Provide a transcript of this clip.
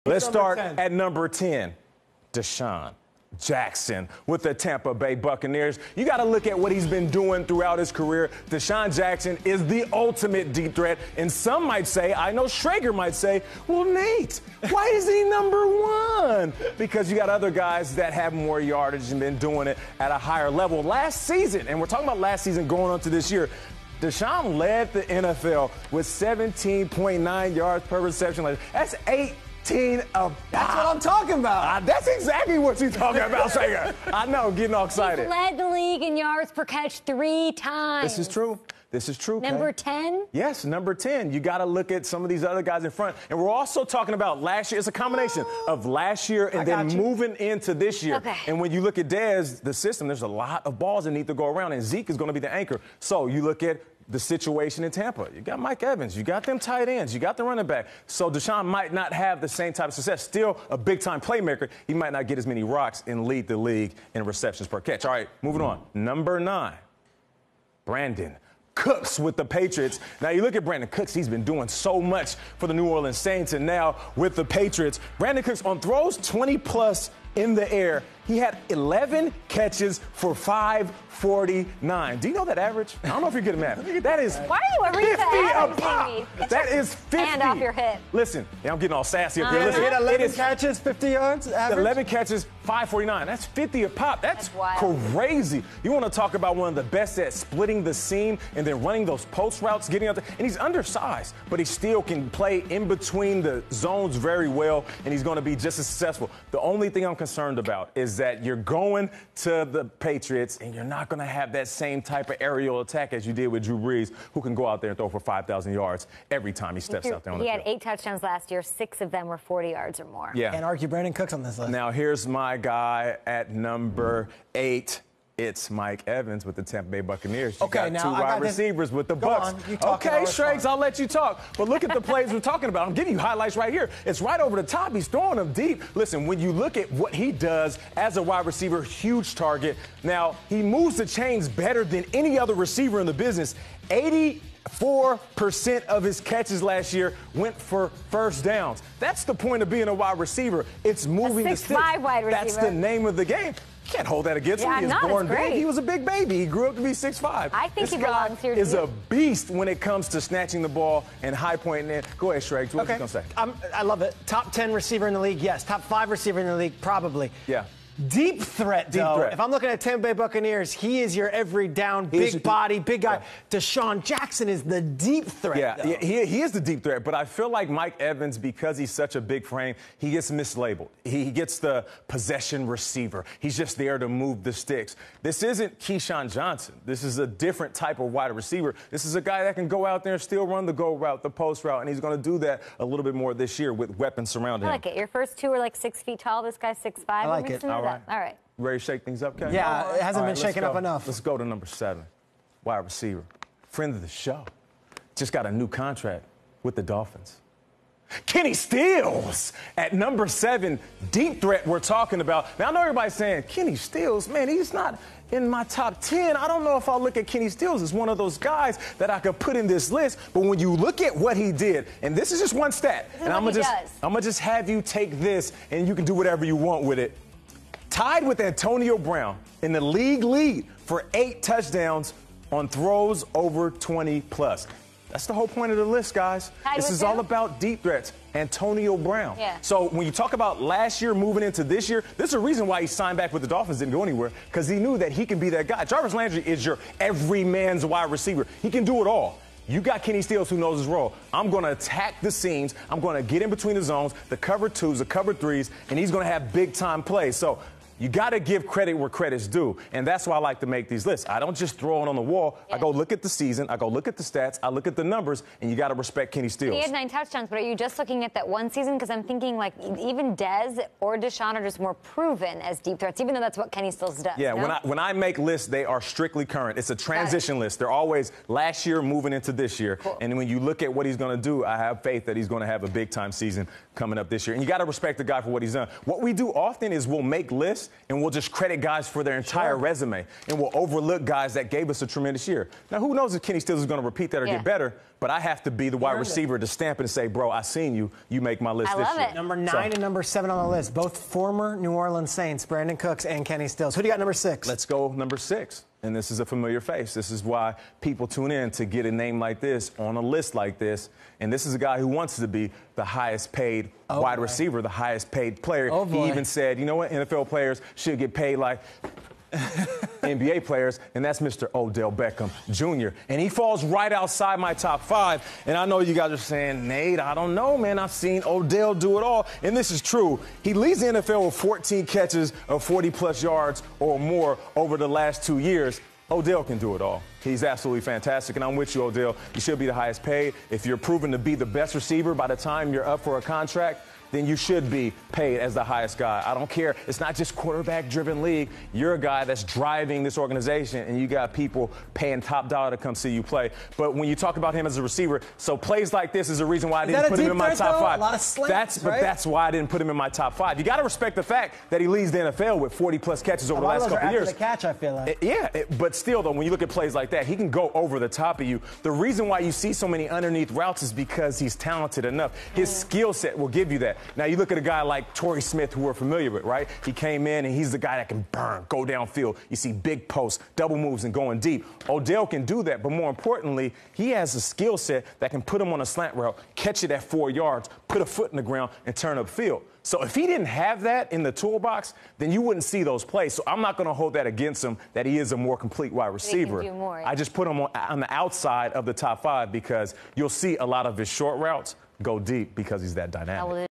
Let's start at number 10, DeSean Jackson with the Tampa Bay Buccaneers. You got to look at what he's been doing throughout his career. DeSean Jackson is the ultimate deep threat. And some might say, I know Schrager might say, well, Nate, why is he number 1? Because you got other guys that have more yardage and been doing it at a higher level. Last season, and we're talking about last season going on to this year, DeSean led the NFL with 17.9 yards per reception. That's 18 a That's what I'm talking about. That's exactly what you're talking about, Schrager. I know, getting all excited. He's led the league in yards per catch 3 times. This is true. This is true. Number 10? Yes, number 10. You got to look at some of these other guys in front. And we're also talking about last year. It's a combination of last year and then moving into this year. Okay. And when you look at Dez, the system, there's a lot of balls that need to go around, and Zeke is going to be the anchor. So you look at the situation in Tampa. You got Mike Evans. You got them tight ends. You got the running back. So DeSean might not have the same type of success. Still a big-time playmaker. He might not get as many rocks and lead the league in receptions per catch. All right, moving on. Number 9, Brandin Cooks with the Patriots. Now, you look at Brandin Cooks. He's been doing so much for the New Orleans Saints, and now with the Patriots, Brandin Cooks on throws 20-plus in the air. He had 11 catches for 549. Do you know that average? I don't know if you're good at math. That is Why are you ever 50 average, a pop. Jamie? That is 50. Hand off your hip. Listen, I'm getting all sassy up here. Listen, He had 11 it is catches, 50 yards average? 11 catches, 549. That's 50 a pop. That's wild. crazy. You want to talk about one of the best at splitting the seam and then running those post routes, getting up there. And he's undersized, but he still can play in between the zones very well, and he's going to be just as successful. The only thing I'm concerned about is that you're going to the Patriots and you're not going to have that same type of aerial attack as you did with Drew Brees, who can go out there and throw for 5,000 yards every time he steps out there on the field. He had 8 touchdowns last year. 6 of them were 40 yards or more. Yeah. Can't argue Brandin Cooks on this list. Now, here's my guy at number 8. It's Mike Evans with the Tampa Bay Buccaneers. You got now 2 I wide got this. receivers with the Go Bucs. on, you talk and Okay, I'll Shrakes, respond. I'll let you talk. But look at the plays we're talking about. I'm giving you highlights right here. It's right over the top. He's throwing them deep. Listen, when you look at what he does as a wide receiver, huge target. Now, he moves the chains better than any other receiver in the business. 84% of his catches last year went for first downs. That's the point of being a wide receiver. It's moving the sticks. 6'5" wide receiver. That's the name of the game. You can't hold that against him. He was born big. He was a big baby. He grew up to be 6'5". I think this he guy belongs here, is too. a beast when it comes to snatching the ball and high pointing in. Go ahead, Shrakes. What are you going to say? I love it. Top 10 receiver in the league, yes. Top 5 receiver in the league, probably. Yeah. Deep threat, Deep though. threat. If I'm looking at Tampa Bay Buccaneers, he is your every down, big body, big guy. Yeah. DeSean Jackson is the deep threat, Yeah, though. he is the deep threat, but I feel like Mike Evans, because he's such a big frame, he gets mislabeled. He gets the possession receiver. He's just there to move the sticks. This isn't Keyshawn Johnson. This is a different type of wide receiver. This is a guy that can go out there and still run the go route, the post route, and he's going to do that a little bit more this year with weapons surrounding him. I like it. Your first 2 are like 6 feet tall. This guy's 6'5". I like it. All right. All right. Ready to shake things up, Ken? Yeah, it hasn't been let's shaken go. up enough. Let's go to number 7, wide receiver. Friend of the show. Just got a new contract with the Dolphins. Kenny Stills at number 7, deep threat we're talking about. Now, I know everybody's saying, Kenny Stills, man, he's not in my top 10. I don't know if I'll look at Kenny Stills as one of those guys that I could put in this list. But when you look at what he did, and this is just one stat, and I'm gonna just have you take this and you can do whatever you want with it. Tied with Antonio Brown in the league lead for 8 touchdowns on throws over 20-plus. That's the whole point of the list, guys. This is all about deep threats. Antonio Brown. Yeah. So when you talk about last year moving into this year, there's a reason why he signed back with the Dolphins, didn't go anywhere, because he knew that he can be that guy. Jarvis Landry is your every man's wide receiver. He can do it all. You got Kenny Stills who knows his role. I'm going to attack the seams. I'm going to get in between the zones, the cover 2s, the cover 3s, and he's going to have big-time plays. So you got to give credit where credit's due, and that's why I like to make these lists. I don't just throw it on the wall. Yeah. I go look at the season. I go look at the stats. I look at the numbers, and you got to respect Kenny Stills. He had 9 touchdowns, but are you just looking at that one season? Because I'm thinking, like, even Dez or DeSean are just more proven as deep threats, even though that's what Kenny Stills does. Yeah, no? when I make lists, they are strictly current. It's a transition list. They're always last year moving into this year. Cool. And when you look at what he's going to do, I have faith that he's going to have a big-time season coming up this year. And you got to respect the guy for what he's done. What we do often is we'll make lists, and we'll just credit guys for their entire resume, and we'll overlook guys that gave us a tremendous year. Now, who knows if Kenny Stills is going to repeat that or get better, but I have to be the wide receiver to stamp it and say, bro, I seen you. You make my list this year. Number 9 and number 7 on the list, both former New Orleans Saints, Brandin Cooks and Kenny Stills. Who do you got number 6? Let's go number 6. And this is a familiar face. This is why people tune in to get a name like this on a list like this. And this is a guy who wants to be the highest paid wide receiver, the highest paid player. He even said, you know what, NFL players should get paid like NBA players, and that's Mr. Odell Beckham Jr. And he falls right outside my top 5. And I know you guys are saying, Nate, I don't know, man. I've seen Odell do it all. And this is true. He leads the NFL with 14 catches of 40-plus yards or more over the last 2 years. Odell can do it all. He's absolutely fantastic, and I'm with you, Odell. You should be the highest paid. If you're proven to be the best receiver by the time you're up for a contract, then you should be paid as the highest guy. I don't care. It's not just quarterback-driven league. You're a guy that's driving this organization, and you got people paying top dollar to come see you play. But when you talk about him as a receiver, so plays like this is the reason why I didn't put him in my top 5. A lot of slants, But that's why I didn't put him in my top 5. You got to respect the fact that he leads the NFL with 40-plus catches over the last couple of years. The catch, I feel like. But still, though, when you look at plays like that, he can go over the top of you. The reason why you see so many underneath routes is because he's talented enough. His skill set will give you that. Now, you look at a guy like Torrey Smith, who we're familiar with, right? He came in, and he's the guy that can burn, go downfield. You see big posts, double moves, and going deep. Odell can do that, but more importantly, he has a skill set that can put him on a slant route, catch it at 4 yards, put a foot in the ground, and turn upfield. So if he didn't have that in the toolbox, then you wouldn't see those plays. So I'm not going to hold that against him that he is a more complete wide receiver. I just put him on the outside of the top 5 because you'll see a lot of his short routes go deep because he's that dynamic.